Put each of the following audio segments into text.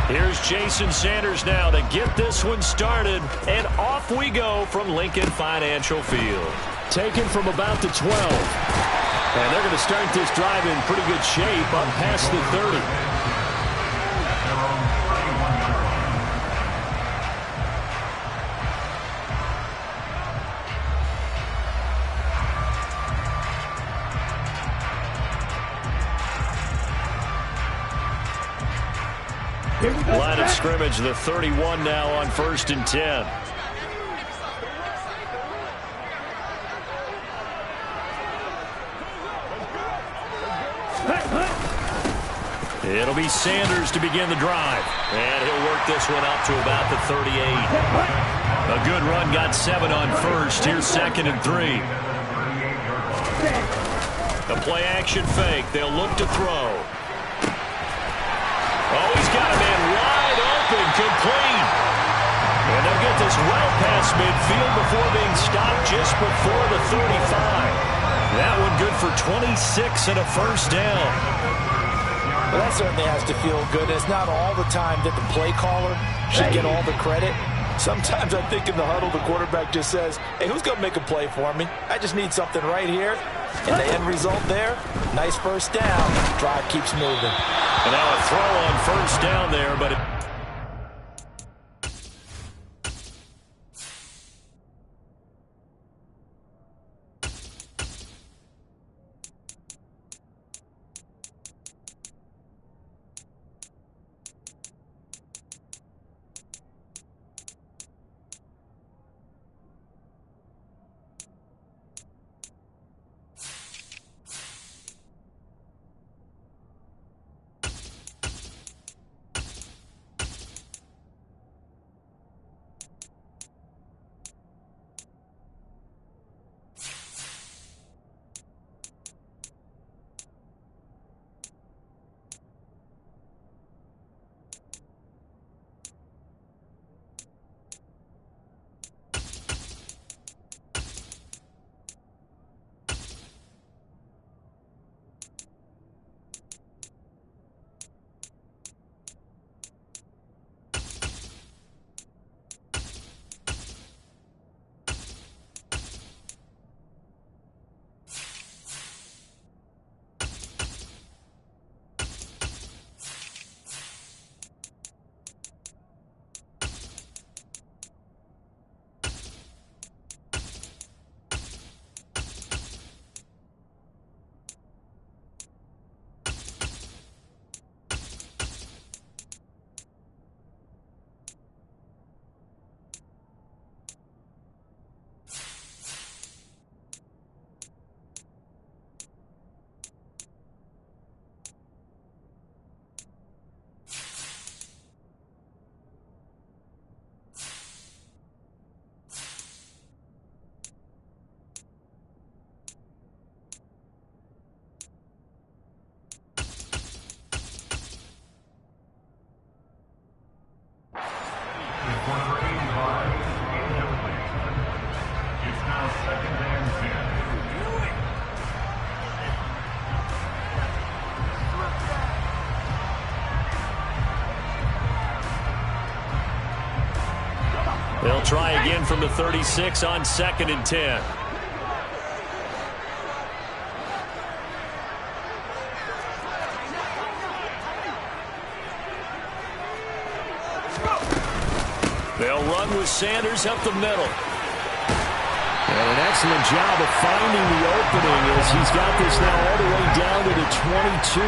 Here's Jason Sanders now to get this one started, and off we go from Lincoln Financial Field. Taken from about the 12. And they're going to start this drive in pretty good shape up past the 30. Line of scrimmage, the 31 now on 1st and 10. It'll be Sanders to begin the drive. And he'll work this one up to about the 38. A good run, got 7 on 1st. Here's 2nd and 3. The play action fake. They'll look to throw. Oh, he's got a man wide open, complete. And they'll get this well past midfield before being stopped just before the 35. That one good for 26 and a first down. Well, that certainly has to feel good. It's not all the time that the play caller should get all the credit. Sometimes I think in the huddle, the quarterback just says, hey, who's going to make a play for me? I just need something right here. And the end result there, nice first down. Drive keeps moving. And now a throw on first down there, but they'll try again from the 36 on 2nd and 10. They'll run with Sanders up the middle. And an excellent job of finding the opening as he's got this now all the way down to the 22.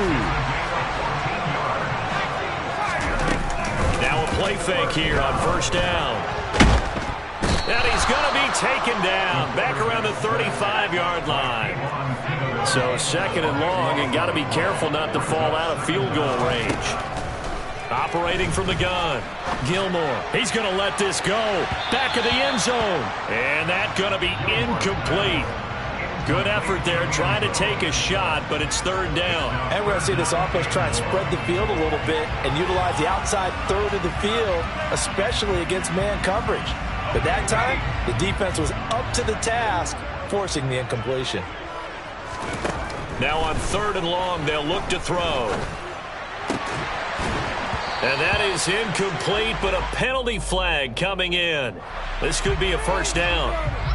Now a play fake here on first down. And he's going to be taken down back around the 35-yard line. So 2nd and long, and got to be careful not to fall out of field goal range. Operating from the gun, Gilmore. He's going to let this go. Back of the end zone. And that's going to be incomplete. Good effort there, trying to take a shot, but it's 3rd down. And we're going to see this offense try and spread the field a little bit and utilize the outside third of the field, especially against man coverage. But that time, the defense was up to the task, forcing the incompletion. Now on 3rd and long, they'll look to throw. And that is incomplete, but a penalty flag coming in. This could be a first down.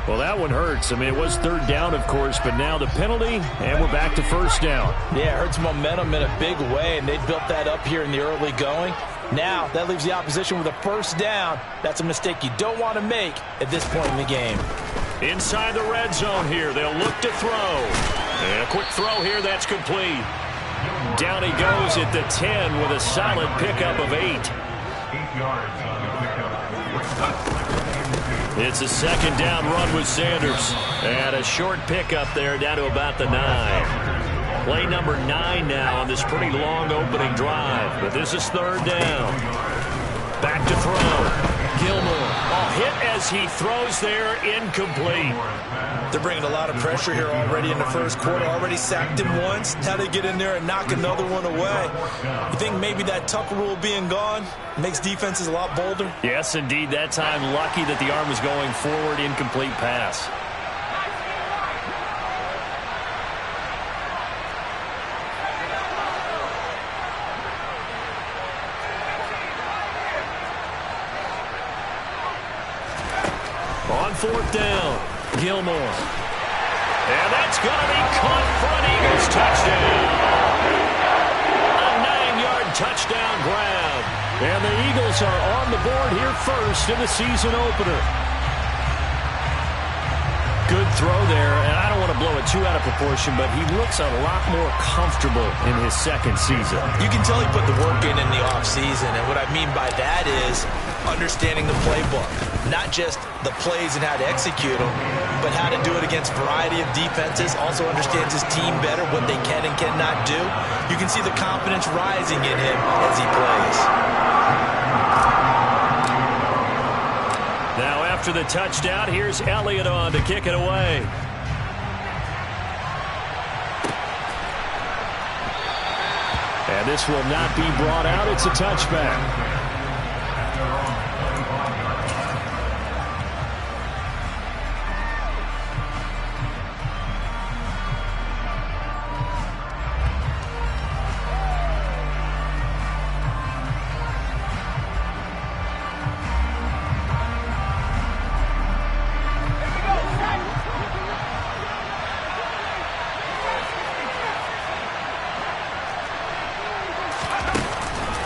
Well, that one hurts. I mean, it was third down, of course, but now the penalty, and we're back to first down. Yeah, it hurts momentum in a big way, and they built that up here in the early going. Now, that leaves the opposition with a first down. That's a mistake you don't want to make at this point in the game. Inside the red zone here, they'll look to throw. And a quick throw here, that's complete. Down he goes at the 10 with a solid pickup of 8. 8 yards on the pickup. It's a second down run with Sanders. And a short pickup there down to about the 9. Play number 9 now on this pretty long opening drive. But this is third down. Back to throw. Gilmore. Hit as he throws there, incomplete. They're bringing a lot of pressure here already in the first quarter. Already sacked him once. Now they get in there and knock another one away. You think maybe that Tucker rule being gone makes defenses a lot bolder? Yes, indeed. That time lucky that the arm was going forward, incomplete pass. On fourth down, Gilmore. And that's going to be caught for an Eagles touchdown. A 9-yard touchdown grab. And the Eagles are on the board here first in the season opener. Good throw there, and I don't want to blow it too out of proportion, but he looks a lot more comfortable in his second season. You can tell he put the work in the offseason, and what I mean by that is understanding the playbook. Not just the plays and how to execute them, but how to do it against a variety of defenses. Also understands his team better, what they can and cannot do. You can see the confidence rising in him as he plays. Now after the touchdown, here's Elliott on to kick it away. And this will not be brought out. It's a touchback.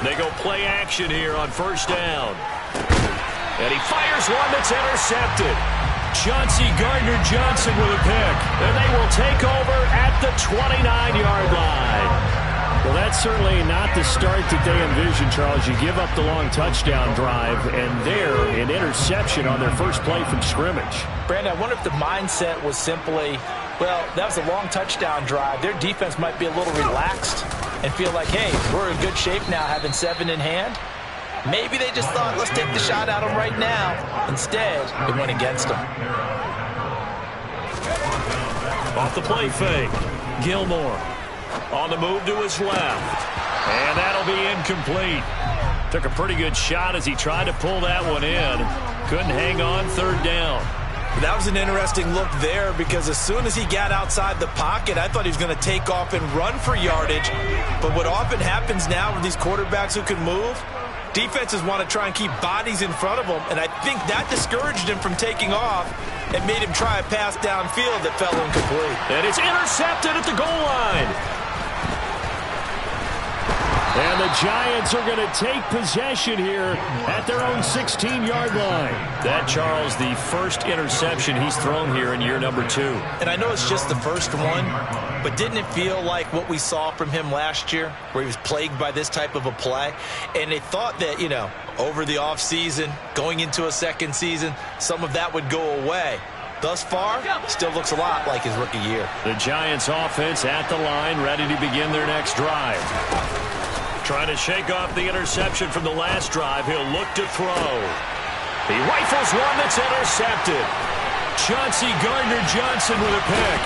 They go play action here on first down. And he fires one that's intercepted. Chauncey Gardner-Johnson with a pick. And they will take over at the 29-yard line. Well, that's certainly not the start that they envisioned, Charles. You give up the long touchdown drive, and there, an interception on their first play from scrimmage. Brandon, I wonder if the mindset was simply, well, that was a long touchdown drive. Their defense might be a little relaxed and feel like, hey, we're in good shape now having 7 in hand. Maybe they just thought, let's take the shot at them right now. Instead, it went against them. Off the play fake, Gilmore on the move to his left. And that'll be incomplete. Took a pretty good shot as he tried to pull that one in. Couldn't hang on, third down. That was an interesting look there because as soon as he got outside the pocket, I thought he was going to take off and run for yardage. But what often happens now with these quarterbacks who can move, defenses want to try and keep bodies in front of them, and I think that discouraged him from taking off and made him try a pass downfield that fell incomplete. And it's intercepted at the goal line. And the Giants are going to take possession here at their own 16-yard line. That, Charles, the first interception he's thrown here in year number 2. And I know it's just the first one, but didn't it feel like what we saw from him last year, where he was plagued by this type of a play? And they thought that, you know, over the offseason, going into a second season, some of that would go away. Thus far, still looks a lot like his rookie year. The Giants offense at the line, ready to begin their next drive. Trying to shake off the interception from the last drive. He'll look to throw. He rifles one that's intercepted. Chauncey Gardner-Johnson with a pick.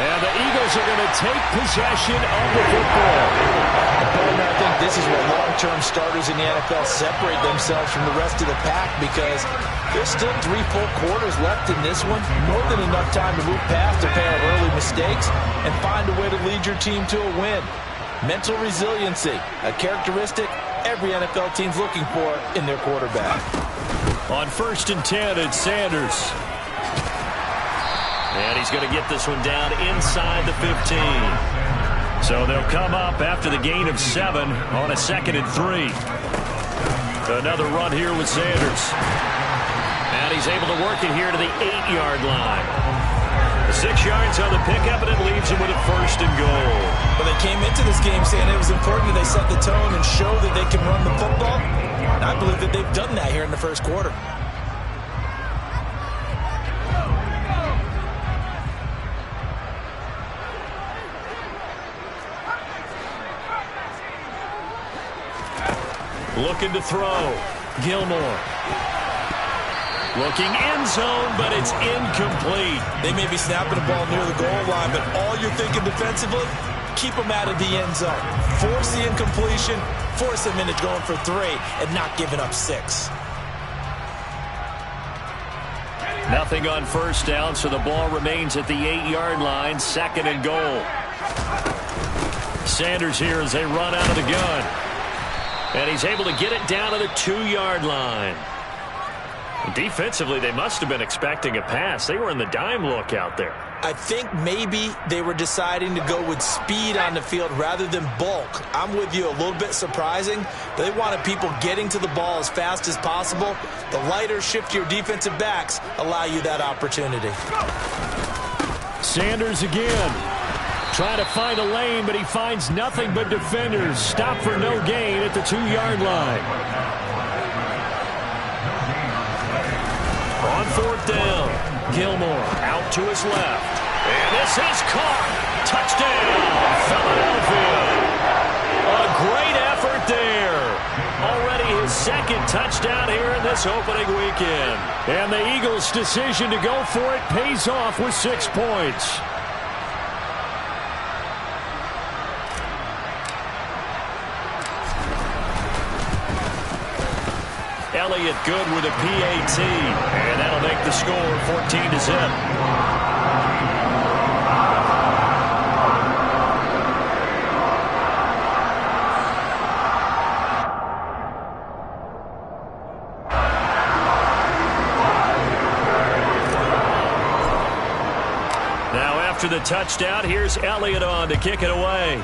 And the Eagles are going to take possession of the football. I think this is where long-term starters in the NFL separate themselves from the rest of the pack because there's still 3 full quarters left in this one. More than enough time to move past a pair of early mistakes and find a way to lead your team to a win. Mental resiliency, a characteristic every NFL team's looking for in their quarterback. On 1st and 10, it's Sanders. And he's going to get this one down inside the 15. So they'll come up after the gain of 7 on a 2nd and 3. Another run here with Sanders. And he's able to work it here to the 8-yard line. 6 yards on the pickup, and it leaves him with a 1st and goal. But they came into this game saying it was important that they set the tone and show that they can run the football. And I believe that they've done that here in the first quarter. Looking to throw. Gilmore. Looking end zone, but it's incomplete. They may be snapping the ball near the goal line, but all you're thinking defensively, keep them out of the end zone. Force the incompletion, force them into going for 3, and not giving up 6. Nothing on 1st down, so the ball remains at the 8-yard line, 2nd and goal. Sanders here as they run out of the gun. And he's able to get it down to the 2-yard line. Defensively, they must have been expecting a pass. They were in the dime look out there. I think maybe they were deciding to go with speed on the field rather than bulk. I'm with you, a little bit surprising. They wanted people getting to the ball as fast as possible. The lighter, shiftier defensive backs allow you that opportunity. Sanders again. Trying to find a lane, but he finds nothing but defenders. Stop for no gain at the 2-yard line. On 4th down, Gilmore out to his left. And this is caught. Touchdown, Philadelphia. A great effort there. Already his 2nd touchdown here in this opening weekend. And the Eagles' decision to go for it pays off with 6 points. Elliott good with a PAT, and that'll make the score 14-0. Now after the touchdown, here's Elliott on to kick it away.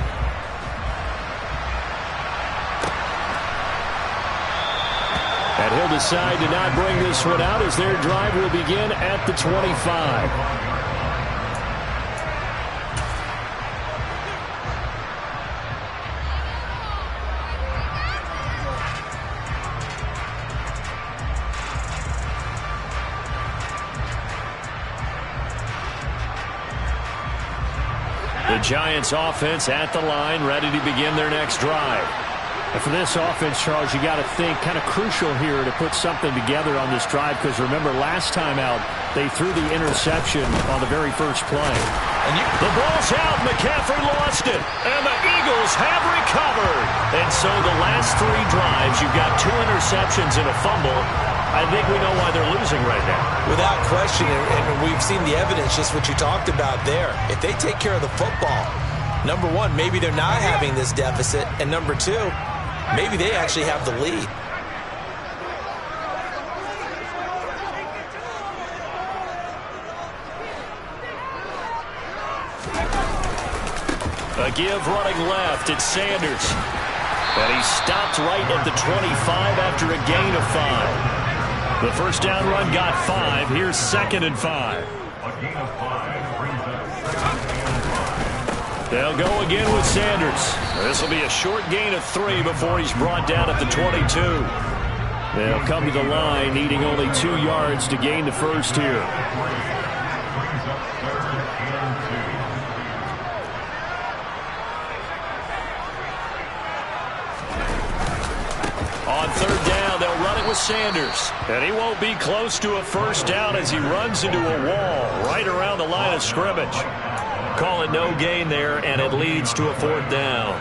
And he'll decide to not bring this one out as their drive will begin at the 25. The Giants offense at the line, ready to begin their next drive. And for this offense, Charles, you got to think kind of crucial here to put something together on this drive, because remember last time out they threw the interception on the very first play. The ball's out. McCaffrey lost it. And the Eagles have recovered. And so the last 3 drives, you've got 2 interceptions and a fumble. I think we know why they're losing right now. Without question, and we've seen the evidence, just what you talked about there. If they take care of the football, number 1, maybe they're not having this deficit. And number 2, maybe they actually have the lead. A give running left. It's Sanders. And he stopped right at the 25 after a gain of 5. The first down run got 5. Here's 2nd and 5. A gain of 5 brings us. They'll go again with Sanders. This will be a short gain of 3 before he's brought down at the 22. They'll come to the line, needing only 2 yards to gain the first here. On 3rd down, they'll run it with Sanders. And he won't be close to a first down as he runs into a wall right around the line of scrimmage. Call it no gain there, and it leads to a 4th down.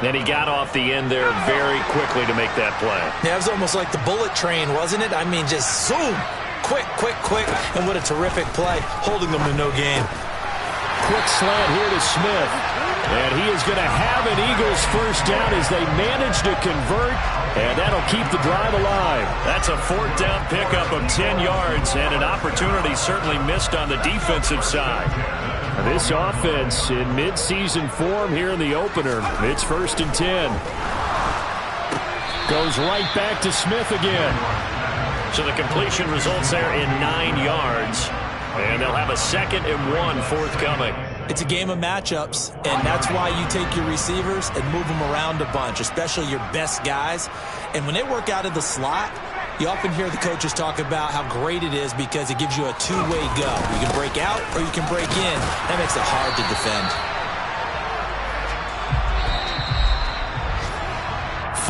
And he got off the end there very quickly to make that play. Yeah, it was almost like the bullet train, wasn't it? I mean, just zoom. Quick, quick, quick. And what a terrific play, holding them to no gain. quick slant here to Smith. And he is going to have an Eagles first down as they manage to convert, and that'll keep the drive alive. That's a fourth down pickup of 10 yards, and an opportunity certainly missed on the defensive side. This offense in mid-season form here in the opener. It's 1st and 10. Goes right back to Smith again. So the completion results there in 9 yards. And they'll have a 2nd and 1 forthcoming. It's a game of matchups, and that's why you take your receivers and move them around a bunch, especially your best guys. And when they work out of the slot, you often hear the coaches talk about how great it is because it gives you a two-way go. You can break out or you can break in. That makes it hard to defend.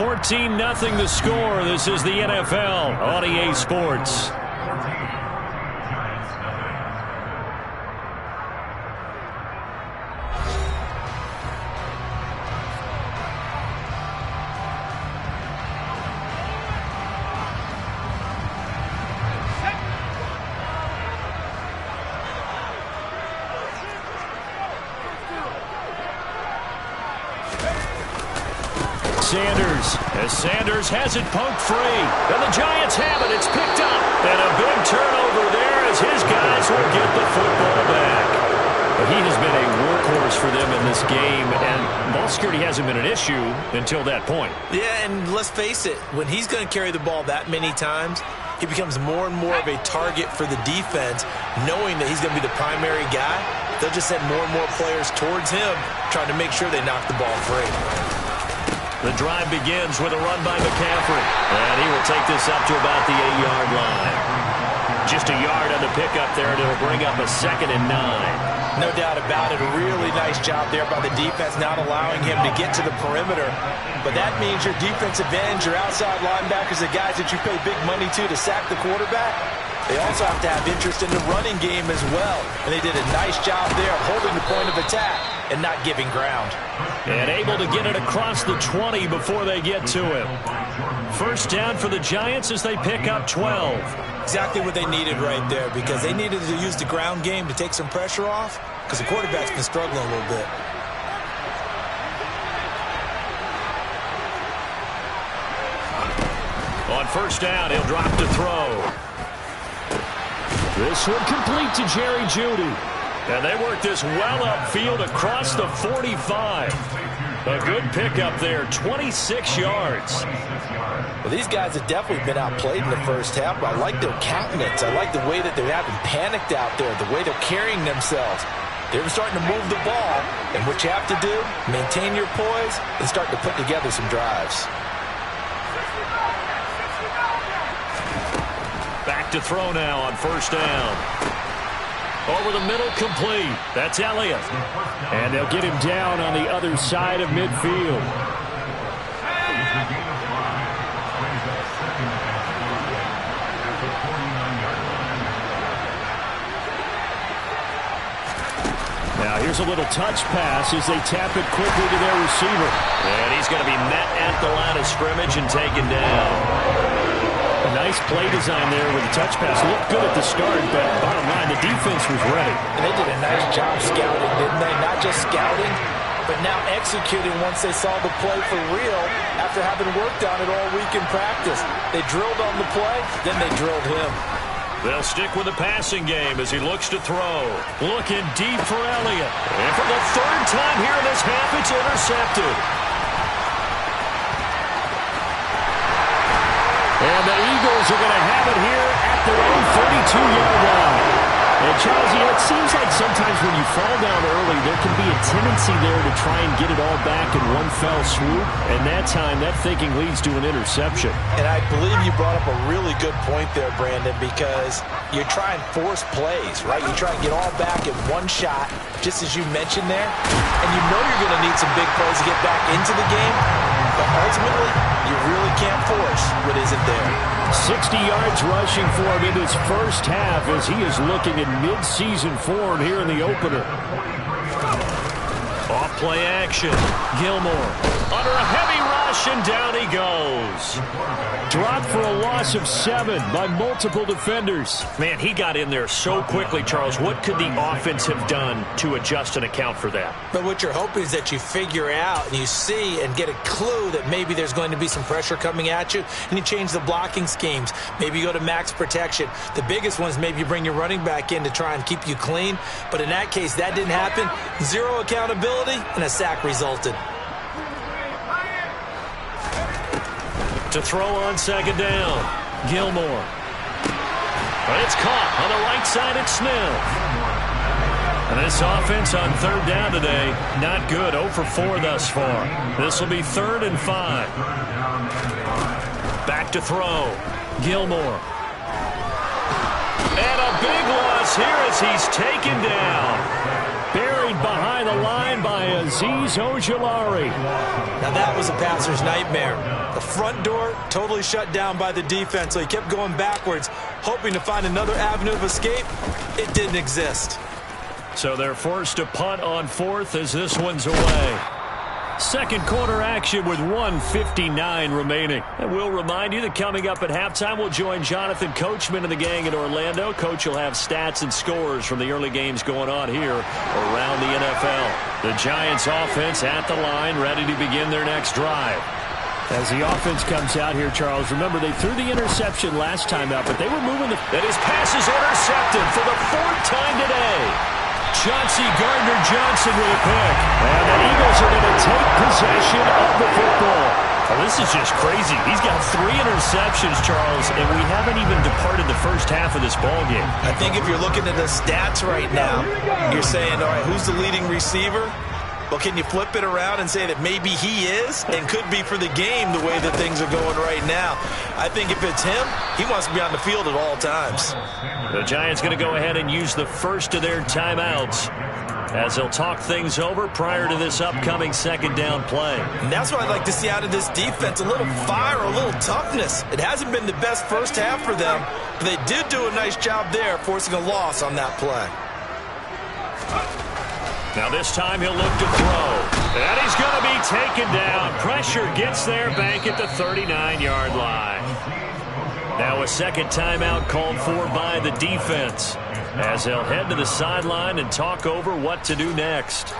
14-0 the score. This is the NFL on EA Sports. Sanders has it poked free, and the Giants have it. It's picked up, and a big turnover there as his guys will get the football back. But he has been a workhorse for them in this game, and ball security hasn't been an issue until that point. Yeah, and let's face it, when he's going to carry the ball that many times, he becomes more and more of a target for the defense, knowing that he's going to be the primary guy. They'll just send more and more players towards him, trying to make sure they knock the ball free. The drive begins with a run by McCaffrey. And he will take this up to about the 8-yard line. Just a yard on the pickup there, and it'll bring up a 2nd and 9. No doubt about it. A really nice job there by the defense, not allowing him to get to the perimeter. But that means your defensive ends, your outside linebackers, the guys that you pay big money to sack the quarterback, they also have to have interest in the running game as well. And they did a nice job there holding the point of attack and not giving ground. And able to get it across the 20 before they get to him. First down for the Giants as they pick up 12. Exactly what they needed right there, because they needed to use the ground game to take some pressure off, because the quarterback's been struggling a little bit. On first down, he'll drop to throw. This one complete to Jerry Jeudy. And they work this well upfield across the 45. A good pickup there, 26 yards. Well, these guys have definitely been outplayed in the first half, but I like their countenance. I like the way that they're having panicked out there, the way they're carrying themselves. They're starting to move the ball, and what you have to do, maintain your poise and start to put together some drives. Back to throw now on first down. Over the middle, complete. That's Elliott. And they'll get him down on the other side of midfield. Now here's a little touch pass as they tap it quickly to their receiver. And he's going to be met at the line of scrimmage and taken down. A nice play design there with the touch pass. Looked good at the start, but bottom line, the defense was ready. And they did a nice job scouting, didn't they? Not just scouting, but now executing once they saw the play for real after having worked on it all week in practice. They drilled on the play, then they drilled him. They'll stick with the passing game as he looks to throw. Looking deep for Elliott. And for the third time here in this half, it's intercepted. And the Eagles are going to have it here at their own 32-yard line. And, Charles, it seems like sometimes when you fall down early, there can be a tendency there to try and get it all back in one fell swoop. And that time, that thinking leads to an interception. And I believe you brought up a really good point there, Brandon, because you try and force plays, right? You try and get all back in one shot, just as you mentioned there. And you know you're going to need some big plays to get back into the game. But ultimately, you really can't force what isn't there. 60 yards rushing for him in his first half as he is looking at mid-season form here in the opener. Off play action. Gilmore. under a heavy rush, and down he goes. Dropped for a loss of 7 by multiple defenders. Man, he got in there so quickly, Charles. What could the offense have done to adjust and account for that? But what you're hoping is that you figure out and you see and get a clue that maybe there's going to be some pressure coming at you, and you change the blocking schemes. Maybe you go to max protection. The biggest one is maybe you bring your running back in to try and keep you clean. But in that case, that didn't happen. 0 accountability, and a sack resulted. To throw on second down, Gilmore. But it's caught on the right side at Smith. And this offense on third down today, not good. 0 for 4 thus far. This will be 3rd and 5. Back to throw, Gilmore. And a big loss here as he's taken down. Buried behind the line by Azeez Ojulari. Now that was a passer's nightmare. The front door totally shut down by the defense, so he kept going backwards, hoping to find another avenue of escape. It didn't exist. So they're forced to punt on 4th as this one's away. Second quarter action with 1:59 remaining. And we'll remind you that coming up at halftime, we'll join Jonathan Coachman and the gang in Orlando. Coach will have stats and scores from the early games going on here around the NFL. The Giants offense at the line, ready to begin their next drive. As the offense comes out here, Charles, remember they threw the interception last time out, but they were moving the... And his pass is intercepted for the 4th time today. Chauncey Gardner-Johnson with a pick. And the Eagles are going to take possession of the football. Oh, this is just crazy. He's got 3 interceptions, Charles, and we haven't even departed the first half of this ballgame. I think if you're looking at the stats right now, you're saying, all right, who's the leading receiver? Well, can you flip it around and say that maybe he is and could be for the game the way that things are going right now? I think if it's him, he wants to be on the field at all times. The Giants going to go ahead and use the first of their timeouts as they'll talk things over prior to this upcoming second down play. And that's what I'd like to see out of this defense, a little fire, a little toughness. It hasn't been the best first half for them, but they did do a nice job there forcing a loss on that play. Now this time he'll look to throw. And he's going to be taken down. Pressure gets there back at the 39-yard line. Now a second timeout called for by the defense as they'll head to the sideline and talk over what to do next.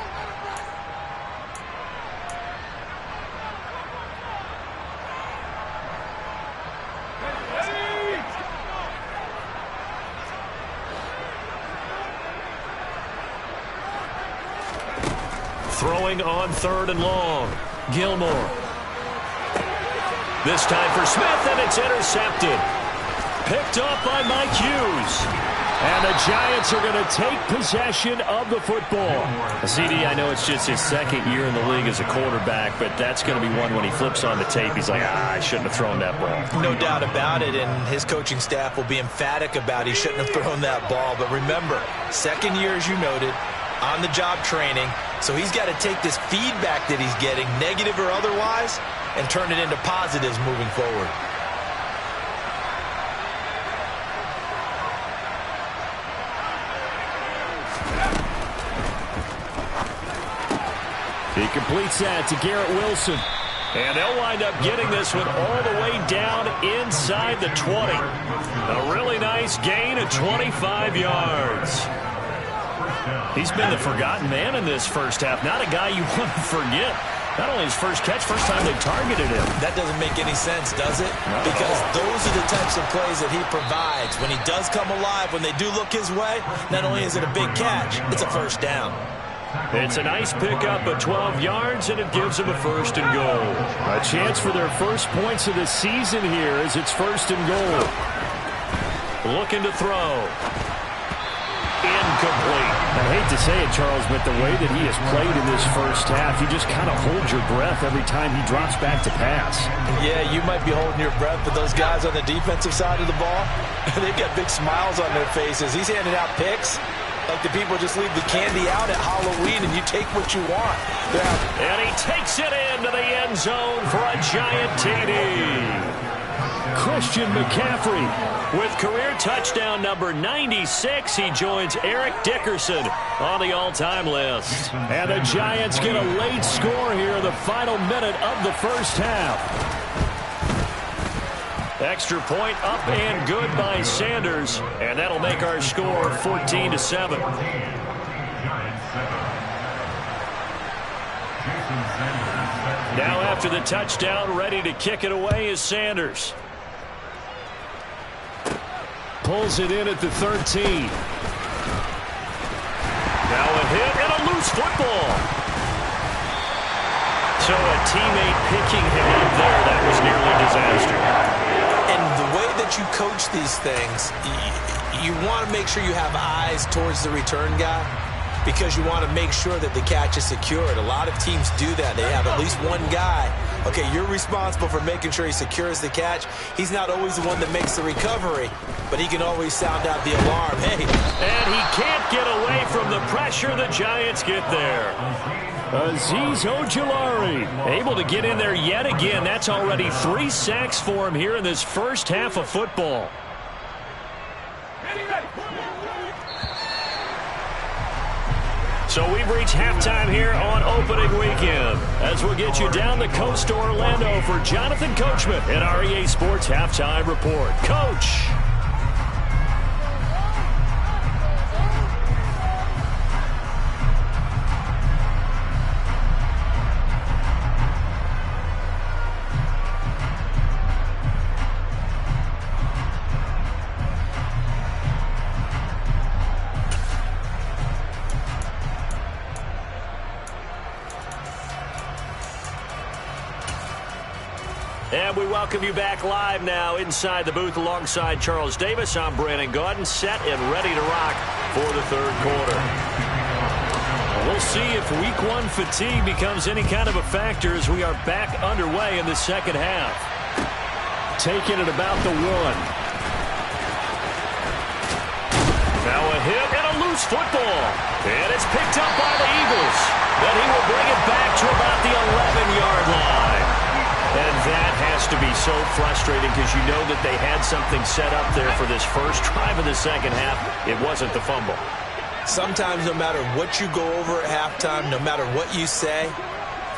Throwing on 3rd and long, Gilmore. This time for Smith, and it's intercepted. Picked off by Mike Hughes. And the Giants are going to take possession of the football. CD, I know it's just his 2nd year in the league as a quarterback, but that's going to be one when he flips on the tape. He's like, I shouldn't have thrown that ball. No doubt about it, and his coaching staff will be emphatic about he shouldn't have thrown that ball. But remember, 2nd year, as you noted, on-the-job training. So he's got to take this feedback that he's getting, negative or otherwise, and turn it into positives moving forward. He completes that to Garrett Wilson. And they'll wind up getting this one all the way down inside the 20. A really nice gain of 25 yards. He's been the forgotten man in this first half. Not a guy you want to forget. Not only his first catch, first time they targeted him. That doesn't make any sense, does it? Because those are the types of plays that he provides. When he does come alive, when they do look his way, not only is it a big catch, it's a first down. It's a nice pickup of 12 yards, and it gives them a 1st and goal. A chance for their first points of the season here as it's 1st and goal. Looking to throw. Incomplete. I hate to say it, Charles, but the way that he has played in this first half, you just kind of hold your breath every time he drops back to pass. Yeah, you might be holding your breath, but those guys on the defensive side of the ball, they've got big smiles on their faces. He's handing out picks like the people just leave the candy out at Halloween and you take what you want. And he takes it into the end zone for a giant TD. Christian McCaffrey. With career touchdown number 96, he joins Eric Dickerson on the all-time list. And the Giants get a late score here in the final minute of the first half. Extra point up and good by Sanders, and that'll make our score 14-7. Now after the touchdown, ready to kick it away is Sanders. Pulls it in at the 13. Now a hit and a loose football. So a teammate picking him up there, that was nearly disaster. And the way that you coach these things, you want to make sure you have eyes towards the return guy because you want to make sure that the catch is secured. A lot of teams do that. They have at least one guy. Okay, you're responsible for making sure he secures the catch. He's not always the one that makes the recovery, but he can always sound out the alarm. Hey. And he can't get away from the pressure. The Giants get there. Azeez Ojulari able to get in there yet again. That's already 3 sacks for him here in this first half of football. So we've reached halftime here on opening weekend as we'll get you down the coast to Orlando for Jonathan Coachman in our EA Sports Halftime Report. Coach. And we welcome you back live now inside the booth alongside Charles Davis. I'm Brandon Gaudin, set and ready to rock for the third quarter. We'll see if week 1 fatigue becomes any kind of a factor as we are back underway in the second half. Taking it about the 1. Now a hit and a loose football. And it's picked up by the Eagles. Then he will bring it back to about the 11-yard line. And that has to be so frustrating because you know that they had something set up there for this first drive of the second half. It wasn't the fumble. Sometimes no matter what you go over at halftime, no matter what you say,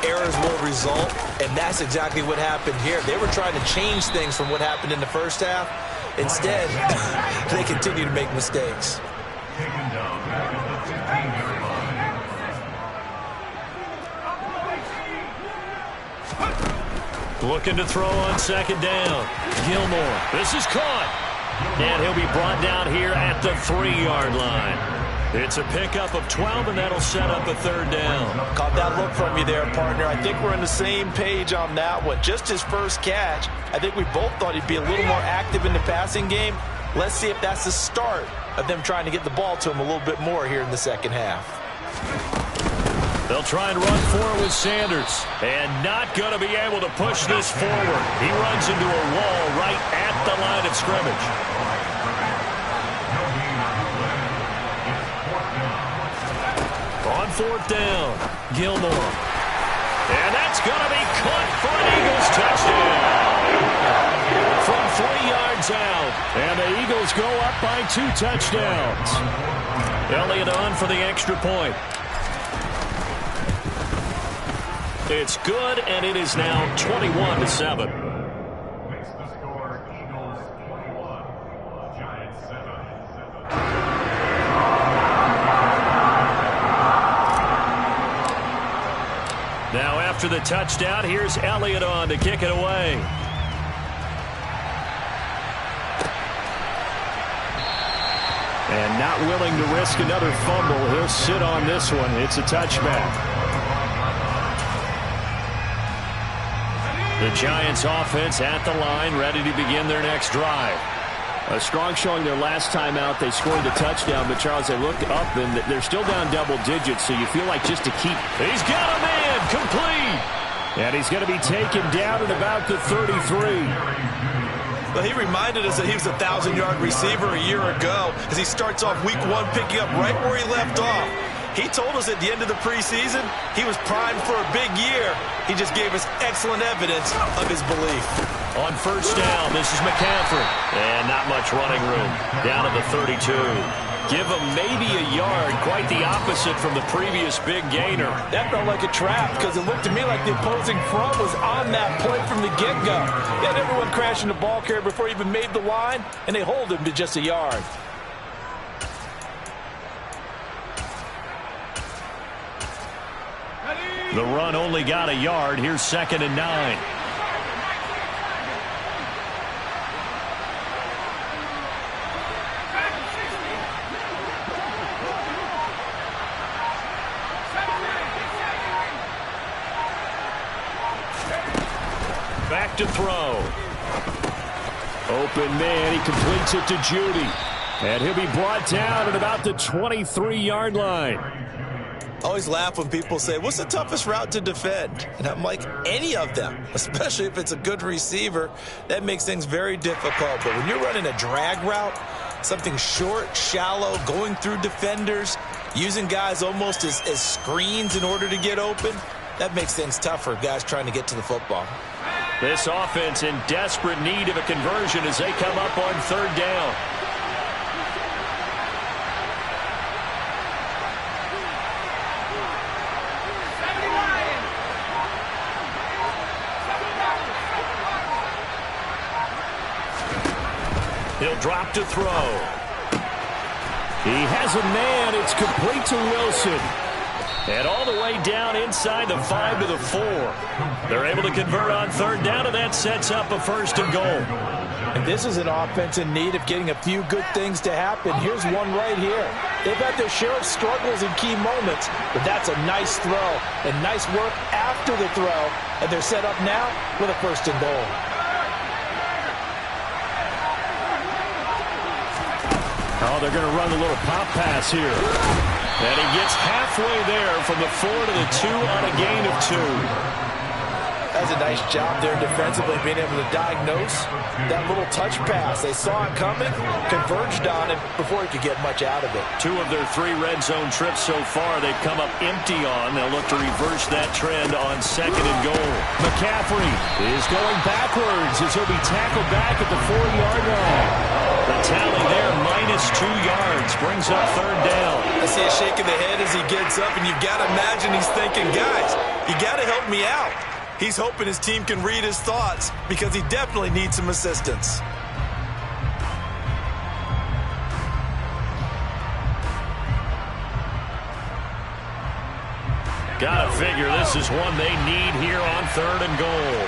errors will result, and that's exactly what happened here. They were trying to change things from what happened in the first half. Instead, they continue to make mistakes. Looking to throw on second down. Gilmore. This is caught. And he'll be brought down here at the 3-yard line. It's a pickup of 12, and that'll set up a third down. Caught that look from you there, partner. I think we're on the same page on that one. Just his first catch. I think we both thought he'd be a little more active in the passing game. Let's see if that's the start of them trying to get the ball to him a little bit more here in the second half. They'll try and run for it with Sanders. And not going to be able to push this forward. He runs into a wall right at the line of scrimmage. On fourth down, Gilmore. And that's going to be caught for an Eagles touchdown. From 3 yards out. And the Eagles go up by 2 touchdowns. Elliott on for the extra point. It's good, and it is now 21-7. Makes the score Eagles 21, Giants 7. Now after the touchdown, here's Elliott on to kick it away. And not willing to risk another fumble. He'll sit on this one. It's a touchback. The Giants offense at the line, ready to begin their next drive. A strong showing their last time out. They scored the touchdown, but Charles, they look up and they're still down double digits, so you feel like just to keep. He's got a man, complete. And he's going to be taken down at about the 33. Well, he reminded us that he was a 1,000-yard receiver a year ago as he starts off week 1 picking up right where he left off. He told us at the end of the preseason he was primed for a big year. He just gave us excellent evidence of his belief. On first down, this is McCaffrey. And not much running room. Down at the 32. Give him maybe a yard, quite the opposite from the previous big gainer. That felt like a trap because it looked to me like the opposing front was on that play from the get-go. They had everyone crashing the ball carrier before he even made the line, and they hold him to just a yard. The run only got a yard. Here's 2nd and 9. Back to throw. Open man. He completes it to Judy. And he'll be brought down at about the 23-yard line. I always laugh when people say, what's the toughest route to defend? And I'm like, any of them, especially if it's a good receiver. That makes things very difficult. But when you're running a drag route, something short, shallow, going through defenders, using guys almost as screens in order to get open, that makes things tough for guys trying to get to the football. This offense in desperate need of a conversion as they come up on 3rd down. He'll drop to throw. He has a man. It's complete to Wilson. And all the way down inside the 5 to the 4. They're able to convert on 3rd down, and that sets up a 1st and goal. And this is an offense in need of getting a few good things to happen. Here's one right here. They've had their share of struggles in key moments, but that's a nice throw and nice work after the throw. And they're set up now with a 1st and goal. Oh, they're going to run a little pop pass here. And he gets halfway there from the 4 to the 2 on a gain of 2. That's a nice job there defensively, being able to diagnose that little touch pass. They saw it coming, converged on it before he could get much out of it. 2 of their 3 red zone trips so far, they've come up empty on. They'll look to reverse that trend on 2nd and goal. McCaffrey is going backwards as he'll be tackled back at the 4-yard line. The tally there, -2 yards, brings up 3rd down. I see a shake of the head as he gets up, and you've got to imagine he's thinking, guys, you got to help me out. He's hoping his team can read his thoughts because he definitely needs some assistance. Gotta figure this is one they need here on 3rd and goal.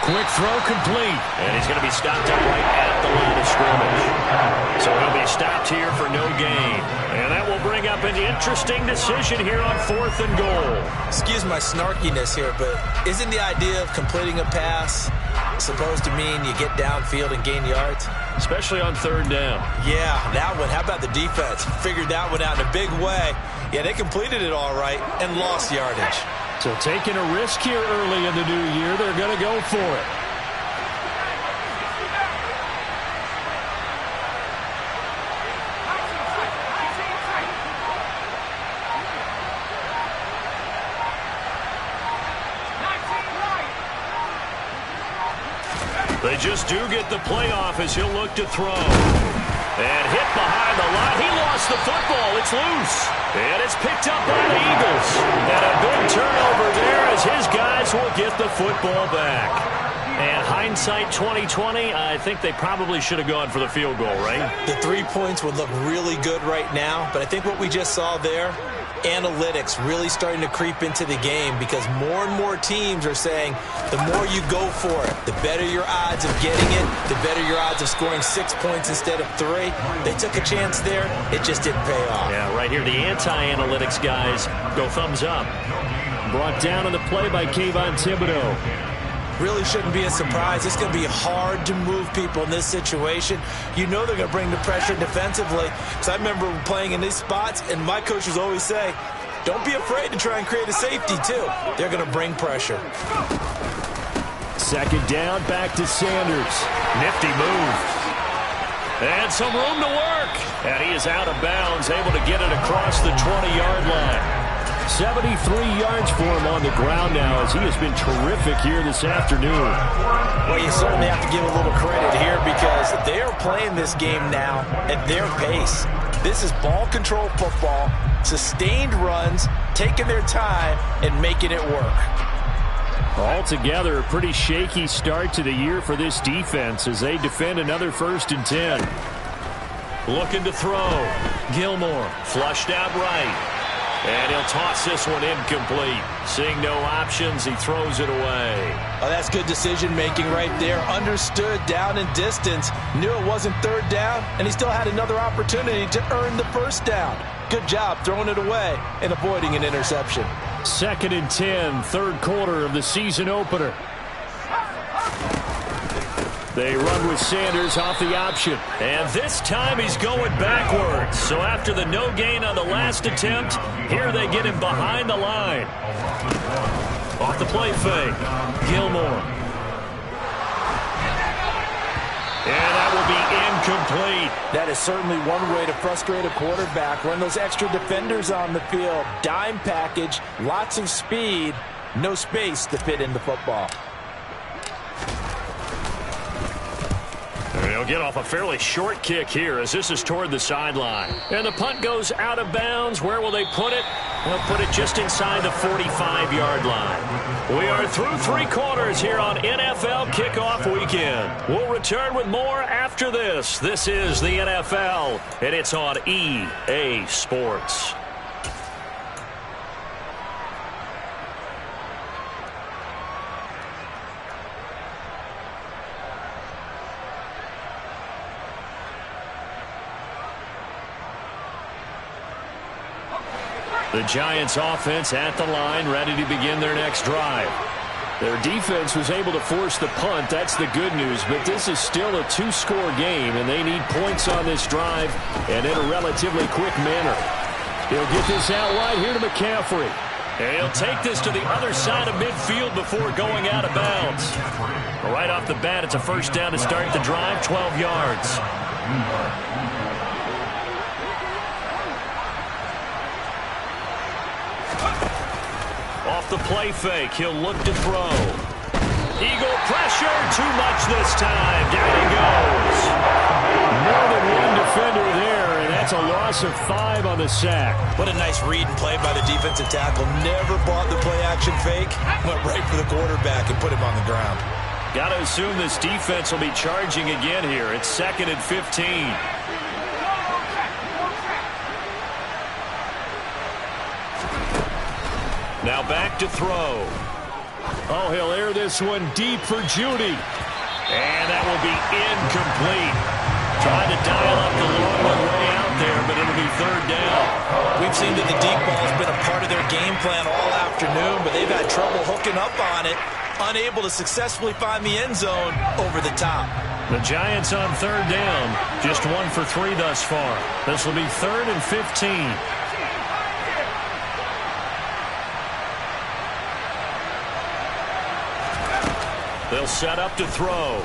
Quick throw complete. And he's going to be stopped up right at the line of scrimmage. So he'll be stopped here for no gain. And that will bring up an interesting decision here on 4th and goal. Excuse my snarkiness here, but isn't the idea of completing a pass supposed to mean you get downfield and gain yards? Especially on 3rd down. Yeah, that one. How about the defense? Figured that one out in a big way. Yeah, they completed it all right and lost yardage. So taking a risk here early in the new year, they're going to go for it. They just do get the playoff as he'll look to throw. And hit behind the line. He lost the football. It's loose. And it's picked up by the Eagles. And a big turnover there as his guys will get the football back. And hindsight 2020, I think they probably should have gone for the field goal, right? The 3 points would look really good right now. But I think what we just saw there, analytics really starting to creep into the game because more and more teams are saying the more you go for it, the better your odds of getting it, the better your odds of scoring 6 points instead of 3. They took a chance there. It just didn't pay off. Yeah, right here, the anti-analytics guys go thumbs up. Brought down on the play by Kayvon Thibodeau. Really shouldn't be a surprise. It's going to be hard to move people in this situation. You know they're going to bring the pressure defensively. Because I remember playing in these spots, and my coaches always say, don't be afraid to try and create a safety, too. They're going to bring pressure. 2nd down, back to Sanders. Nifty move. And some room to work. And he is out of bounds, able to get it across the 20-yard line. 73 yards for him on the ground now, as he has been terrific here this afternoon. Well, you certainly have to give a little credit here because they are playing this game now at their pace. This is ball control football, sustained runs, taking their time, and making it work. Altogether, a pretty shaky start to the year for this defense as they defend another 1st and 10. Looking to throw. Gilmore flushed out right. And he'll toss this one incomplete. Seeing no options, he throws it away. Oh, that's good decision-making right there. Understood down and distance. Knew it wasn't 3rd down, and he still had another opportunity to earn the 1st down. Good job throwing it away and avoiding an interception. 2nd and 10, 3rd quarter of the season opener. They run with Sanders off the option. And this time he's going backwards. So after the no gain on the last attempt, here they get him behind the line. Off the play fake. Gilmore. And that will be incomplete. That is certainly one way to frustrate a quarterback. Run those extra defenders on the field. Dime package, lots of speed, no space to fit in the football. He'll get off a fairly short kick here as this is toward the sideline. And the punt goes out of bounds. Where will they put it? They'll put it just inside the 45-yard line. We are through 3 quarters here on NFL Kickoff Weekend. We'll return with more after this. This is the NFL, and it's on EA Sports. The Giants offense at the line, ready to begin their next drive. Their defense was able to force the punt. That's the good news. But this is still a 2-score game, and they need points on this drive and in a relatively quick manner. He'll get this out wide here to McCaffrey. And he'll take this to the other side of midfield before going out of bounds. Right off the bat, it's a 1st down to start the drive, 12 yards. Off the play fake, he'll look to throw. Eagle pressure, too much this time. Down he goes. More than one defender there, and that's a loss of 5 on the sack. What a nice read and play by the defensive tackle. Never bought the play-action fake. Went right for the quarterback and put him on the ground. Got to assume this defense will be charging again here. It's 2nd and 15. Now back to throw. Oh, he'll air this one deep for Judy. And that will be incomplete. Trying to dial up the long one way out there, but it'll be 3rd down. We've seen that the deep ball has been a part of their game plan all afternoon, but they've had trouble hooking up on it, unable to successfully find the end zone over the top. The Giants on 3rd down, just 1 for 3 thus far. This will be 3rd and 15. They'll set up to throw.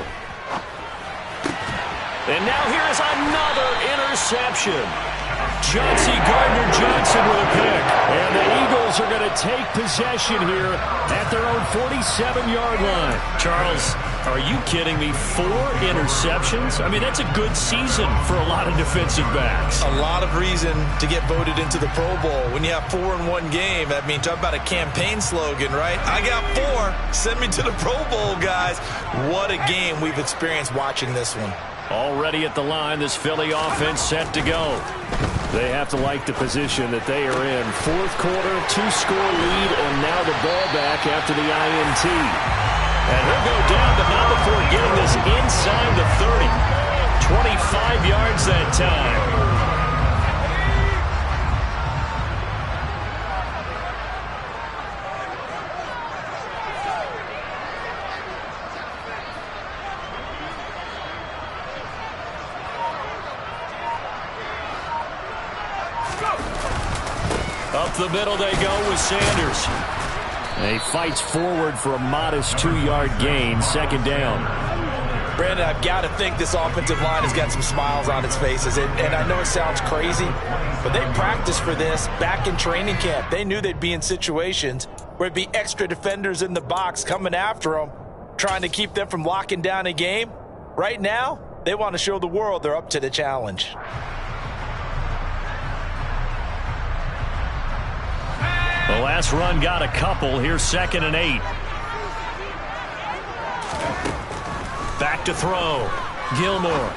And now here is another interception. Chauncey Gardner-Johnson with a pick. And the Eagles are going to take possession here at their own 47-yard line. Charles, are you kidding me? 4 interceptions? I mean, that's a good season for a lot of defensive backs. A lot of reason to get voted into the Pro Bowl. When you have 4 in one game, I mean, talk about a campaign slogan, right? I got 4. Send me to the Pro Bowl, guys. What a game we've experienced watching this one. Already at the line, this Philly offense set to go. They have to like the position that they are in. 4th quarter, 2-score lead, and now the ball back after the INT. And he'll go down, but not before getting this inside the 30. 25 yards that time. Up the middle they go with Sanders. He fights forward for a modest 2-yard gain. 2nd down. Brandon, I've got to think this offensive line has got some smiles on its faces. And I know it sounds crazy, but they practiced for this back in training camp. They knew they'd be in situations where there'd be extra defenders in the box coming after them, trying to keep them from locking down a game. Right now, they want to show the world they're up to the challenge. The last run got a couple. Here's 2nd and 8. Back to throw. Gilmore.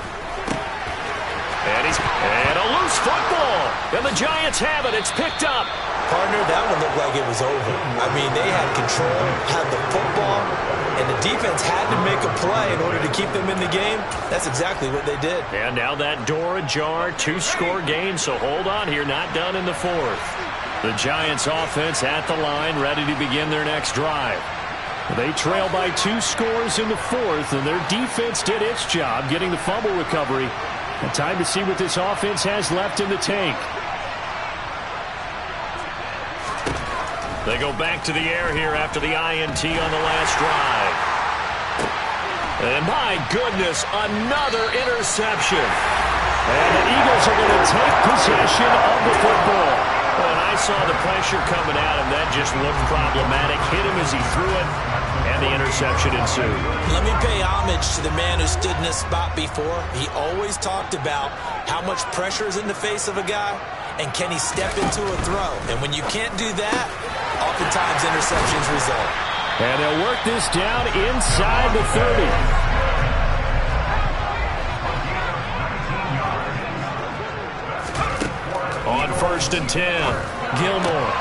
And a loose football. And the Giants have it. It's picked up. Partner, that one looked like it was over. I mean, they had control, had the football, and the defense had to make a play in order to keep them in the game. That's exactly what they did. And now that door ajar, 2-score game, so hold on here, not done in the 4th. The Giants offense at the line, ready to begin their next drive. They trail by 2 scores in the 4th, and their defense did its job getting the fumble recovery. And time to see what this offense has left in the tank. They go back to the air here after the INT on the last drive. And my goodness, another interception. And the Eagles are going to take possession of the football. When I saw the pressure coming at him, that just looked problematic. Hit him as he threw it, and the interception ensued. Let me pay homage to the man who stood in this spot before. He always talked about how much pressure is in the face of a guy, and can he step into a throw. And when you can't do that, oftentimes interceptions result. And they'll work this down inside the 30. On 1st and 10, Gilmore.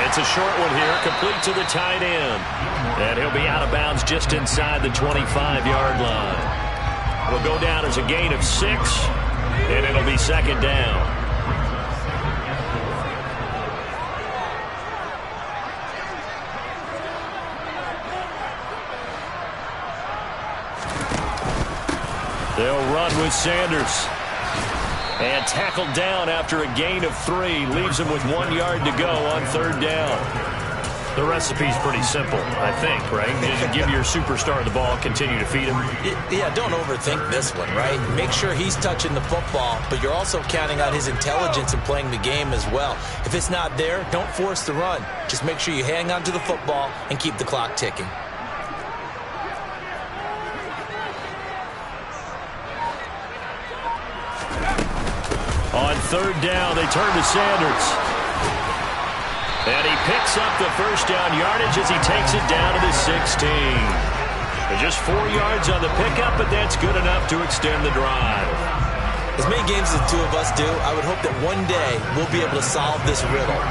It's a short one here, complete to the tight end. And he'll be out of bounds just inside the 25-yard line. It'll go down as a gain of 6, and it'll be 2nd down. They'll run with Sanders. And tackled down after a gain of 3. Leaves him with 1 yard to go on 3rd down. The recipe's pretty simple, I think, right? Just give your superstar the ball, continue to feed him. Yeah, don't overthink this one, right? Make sure he's touching the football, but you're also counting on his intelligence in playing the game as well. If it's not there, don't force the run. Just make sure you hang on to the football and keep the clock ticking. On 3rd down, they turn to Sanders. And he picks up the 1st down yardage as he takes it down to the 16. Just 4 yards on the pickup, but that's good enough to extend the drive. As many games as the two of us do, I would hope that one day we'll be able to solve this riddle.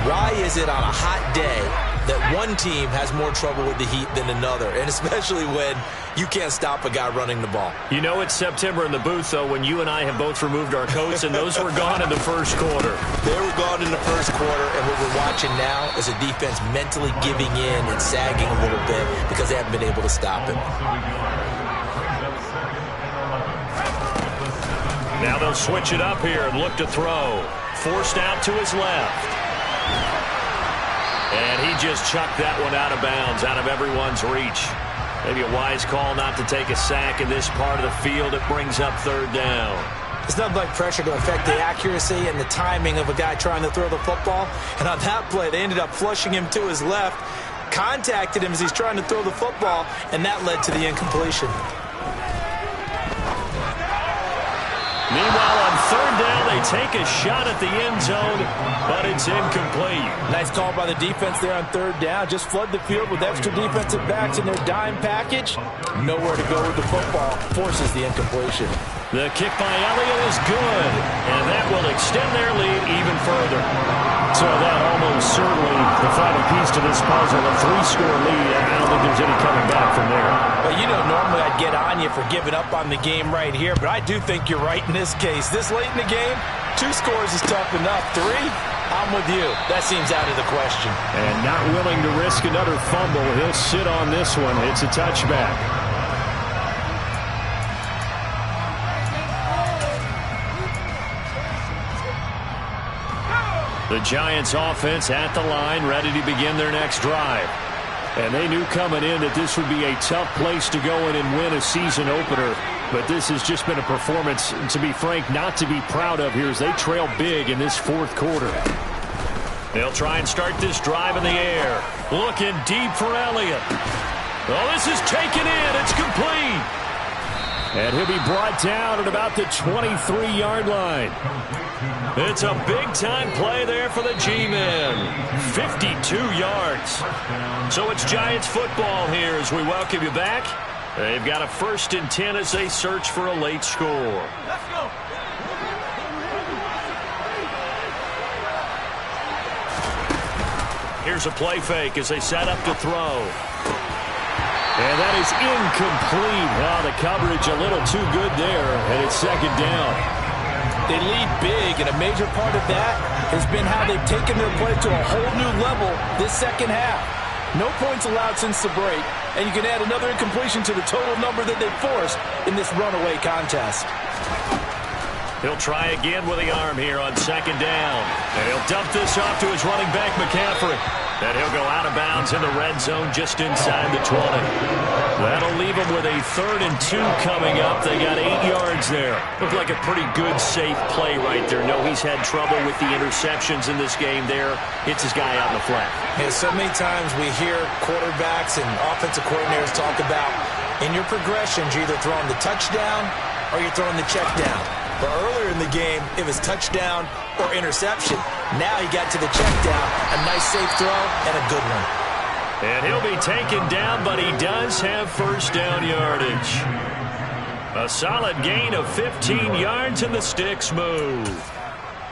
Why is it on a hot day that one team has more trouble with the heat than another, and especially when you can't stop a guy running the ball? You know it's September in the booth, though, when you and I have both removed our coats, and those were gone in the 1st quarter. They were gone in the 1st quarter, and what we're watching now is a defense mentally giving in and sagging a little bit because they haven't been able to stop it. Now they'll switch it up here and look to throw. Forced out to his left. And he just chucked that one out of bounds, out of everyone's reach. Maybe a wise call not to take a sack in this part of the field. It brings up 3rd down. It's nothing like pressure to affect the accuracy and the timing of a guy trying to throw the football. And on that play, they ended up flushing him to his left, contacted him as he's trying to throw the football, and that led to the incompletion. Meanwhile, on 3rd down, they take a shot at the end zone, but it's incomplete. Nice call by the defense there on 3rd down. Just flood the field with extra defensive backs in their dime package. Nowhere to go with the football. Forces the incompletion. The kick by Elliott is good, and that will extend their lead even further. So that almost certainly the final piece to this puzzle, a 3-score lead. I don't think there's any coming back from there. Well, you know, normally I'd get on you for giving up on the game right here, but I do think you're right in this case. This late in the game, 2 scores is tough enough. 3, I'm with you. That seems out of the question. And not willing to risk another fumble. He'll sit on this one. It's a touchback. The Giants offense at the line, ready to begin their next drive. And they knew coming in that this would be a tough place to go in and win a season opener. But this has just been a performance, to be frank, not to be proud of here as they trail big in this fourth quarter. They'll try and start this drive in the air. Looking deep for Elliott. Oh, this is taken in. It's complete. And he'll be brought down at about the 23-yard line. It's a big-time play there for the G-men. 52 yards. So it's Giants football here as we welcome you back. They've got a 1st and 10 as they search for a late score. Let's go. Here's a play fake as they set up to throw. And that is incomplete. Oh, the coverage a little too good there, and it's 2nd down. They lead big, and a major part of that has been how they've taken their play to a whole new level this second half. No points allowed since the break, and you can add another incompletion to the total number that they've forced in this runaway contest. He'll try again with the arm here on 2nd down. And he'll dump this off to his running back, McCaffrey. And he'll go out of bounds in the red zone just inside the 20. That'll leave him with a 3rd and 2 coming up. They got 8 yards there. Looked like a pretty good, safe play right there. No, he's had trouble with the interceptions in this game there. Hits his guy out in the flat. Yeah, so many times we hear quarterbacks and offensive coordinators talk about in your progressions, you're either throwing the touchdown or you're throwing the check down. But earlier in the game, it was touchdown or interception. Now he got to the check down, a nice safe throw, and a good one. And he'll be taken down, but he does have 1st down yardage. A solid gain of 15 yards, and the sticks move.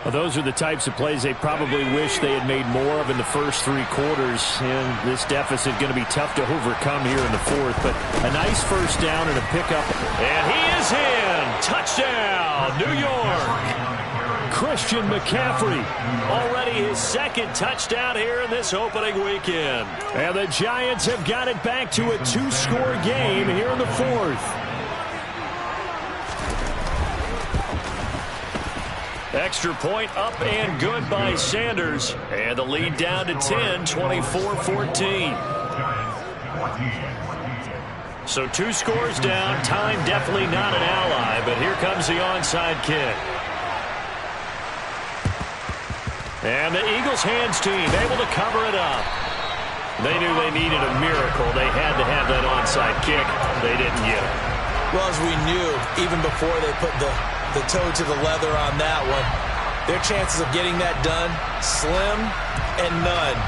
Well, those are the types of plays they probably wish they had made more of in the first 3 quarters. And this deficit going to be tough to overcome here in the 4th. But a nice 1st down and a pickup. And he is in. Touchdown, New York. Christian McCaffrey. Already his 2nd touchdown here in this opening weekend. And the Giants have got it back to a 2-score game here in the 4th. Extra point up and good by Sanders. And the lead down to 10, 24-14. So 2 scores down. Time definitely not an ally, but here comes the onside kick. And the Eagles hands team able to cover it up. They knew they needed a miracle. They had to have that onside kick. They didn't get it. Well, as we knew, even before they put the toe to the leather on that one, their chances of getting that done, slim and none.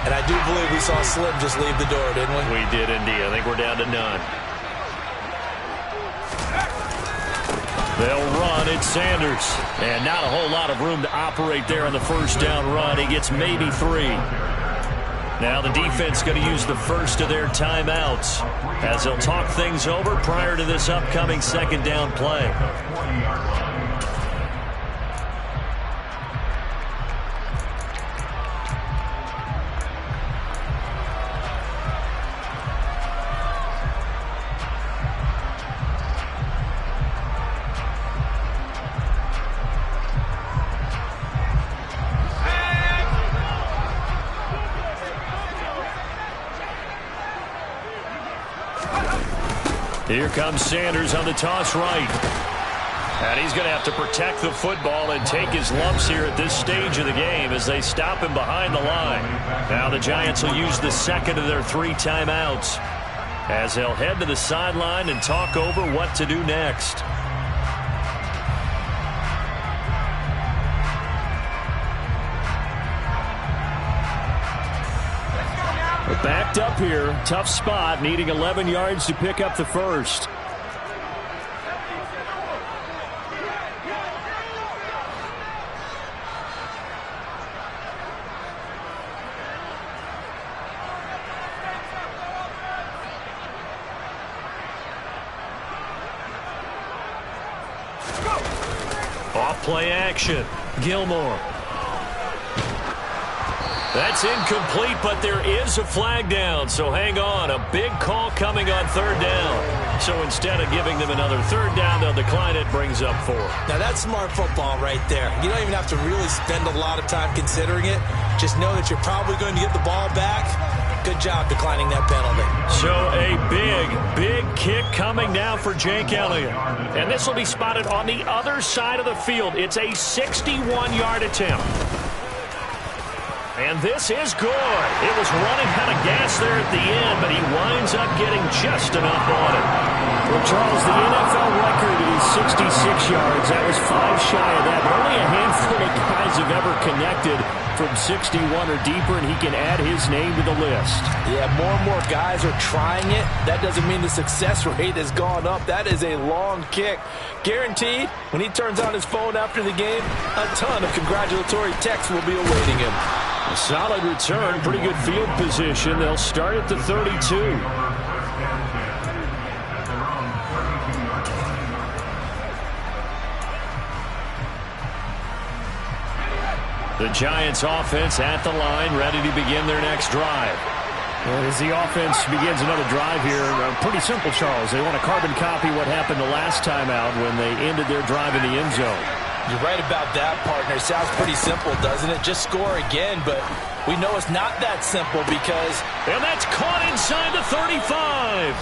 And I do believe we saw Slim just leave the door, didn't we? We did indeed. I think we're down to none. They'll run. It's Sanders. And not a whole lot of room to operate there on the 1st down run. He gets maybe 3. Now the defense going to use the first of their timeouts as they'll talk things over prior to this upcoming 2nd down play. Here comes Sanders on the toss right. And he's going to have to protect the football and take his lumps here at this stage of the game as they stop him behind the line. Now the Giants will use the 2nd of their 3 timeouts as they'll head to the sideline and talk over what to do next. Backed up here. Tough spot. Needing 11 yards to pick up the 1st. Off play action. Gilmore. That's incomplete, but there is a flag down, so hang on. A big call coming on 3rd down. So instead of giving them another 3rd down, they'll decline it, brings up 4. Now that's smart football right there. You don't even have to really spend a lot of time considering it. Just know that you're probably going to get the ball back, Good job declining that penalty. So a big kick coming now for Jake Elliott. And this will be spotted on the other side of the field. It's a 61-yard attempt. And this is good. It was running out of gas there at the end, but he winds up getting just enough on it. Well, Charles, the NFL record is 66 yards. That was 5 shy of that. But only a handful of guys have ever connected from 61 or deeper, and he can add his name to the list. Yeah, more and more guys are trying it. That doesn't mean the success rate has gone up. That is a long kick. Guaranteed, when he turns on his phone after the game, a ton of congratulatory texts will be awaiting him. A solid return, pretty good field position. They'll start at the 32. The Giants offense at the line, ready to begin their next drive. Well, as the offense begins another drive here, pretty simple, Charles. They want to carbon copy what happened the last time out when they ended their drive in the end zone. You're right about that, partner. Sounds pretty simple, doesn't it? Just score again, but we know it's not that simple because... And that's caught inside the 35.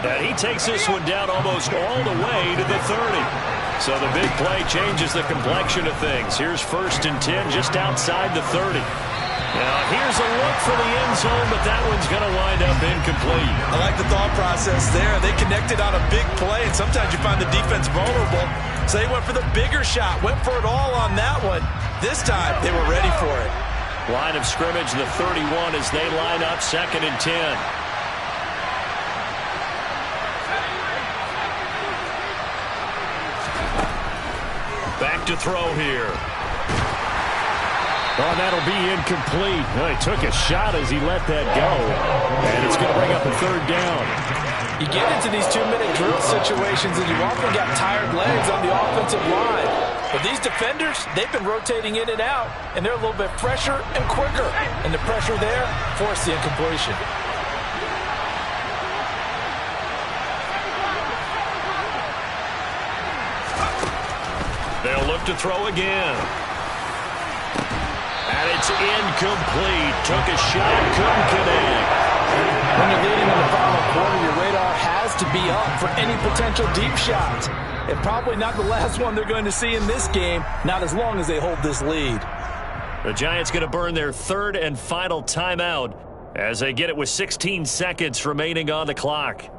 And he takes this one down almost all the way to the 30. So the big play changes the complexion of things. Here's 1st and 10 just outside the 30. Now here's a look for the end zone, but that one's going to wind up incomplete. I like the thought process there. They connected on a big play, and sometimes you find the defense vulnerable. So they went for the bigger shot, went for it all on that one. This time, they were ready for it. Line of scrimmage, the 31 as they line up 2nd and 10. Back to throw here. Oh, that'll be incomplete. Well, he took a shot as he let that go. And it's going to bring up a 3rd down. You get into these 2-minute drill situations, and you've often got tired legs on the offensive line. But these defenders, they've been rotating in and out, and they're a little bit fresher and quicker. And the pressure there forced the incompletion. They'll look to throw again. And it's incomplete. Took a shot, couldn't connect. When you're leading in the final quarter, your radar has to be up for any potential deep shots. And probably not the last one they're going to see in this game, not as long as they hold this lead. The Giants going to burn their 3rd and final timeout as they get it with 16 seconds remaining on the clock.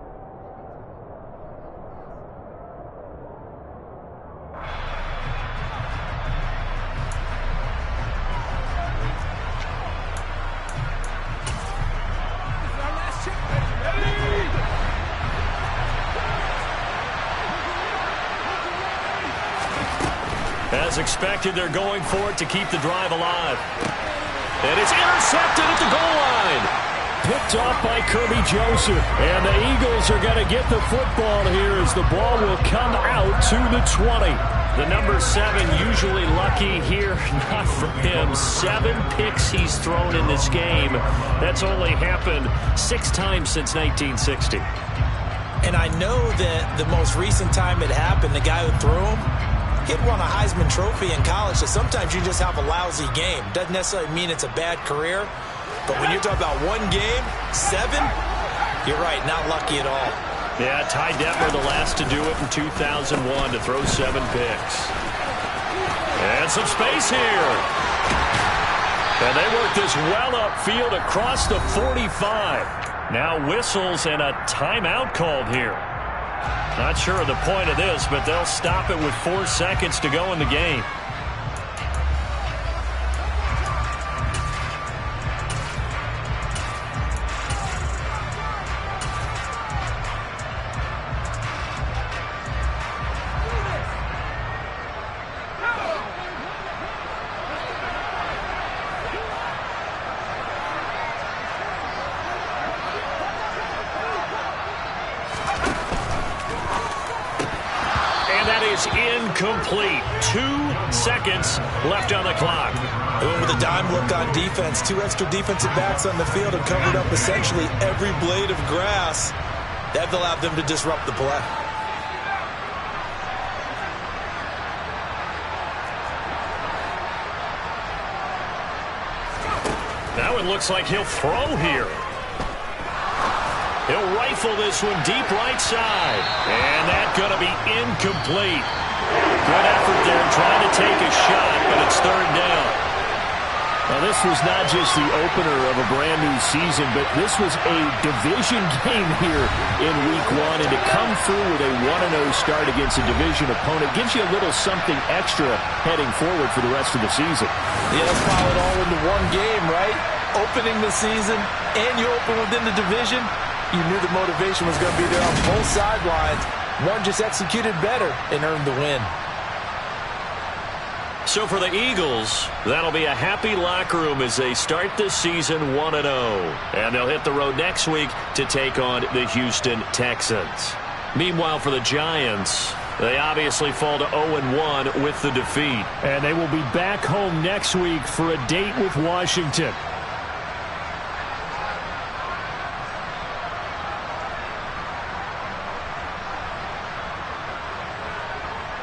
As expected, they're going for it to keep the drive alive. And it's intercepted at the goal line. Picked off by Kirby Joseph. And the Eagles are going to get the football here as the ball will come out to the 20. The number 7 usually lucky here. Not for him. 7 picks he's thrown in this game. That's only happened 6 times since 1960. And I know that the most recent time it happened, the guy who threw him, he'd won a Heisman Trophy in college, so sometimes you just have a lousy game. Doesn't necessarily mean it's a bad career, but when you're talking about one game, 7, you're right, not lucky at all. Yeah, Ty Detmer, the last to do it in 2001, to throw 7 picks. And some space here. And they work this well upfield across the 45. Now whistles and a timeout called here. Not sure of the point of this, but they'll stop it with 4 seconds to go in the game. Incomplete. 2 seconds left on the clock. They went with a dime look on defense. 2 extra defensive backs on the field and covered up essentially every blade of grass. That allowed them to disrupt the play. That one looks like he'll throw here. He'll rifle this one deep right side. And that's going to be incomplete. Good effort there trying to take a shot, but it's third down. Now, this was not just the opener of a brand-new season, but this was a division game here in Week 1. And to come through with a 1-0 start against a division opponent gives you a little something extra heading forward for the rest of the season. Yeah, let's pile it all into one game, right? Opening the season, and you open within the division. You knew the motivation was going to be there on both sidelines. One just executed better and earned the win. So for the Eagles, that'll be a happy locker room as they start this season 1-0. And they'll hit the road next week to take on the Houston Texans. Meanwhile, for the Giants, they obviously fall to 0-1 with the defeat. And they will be back home next week for a date with Washington.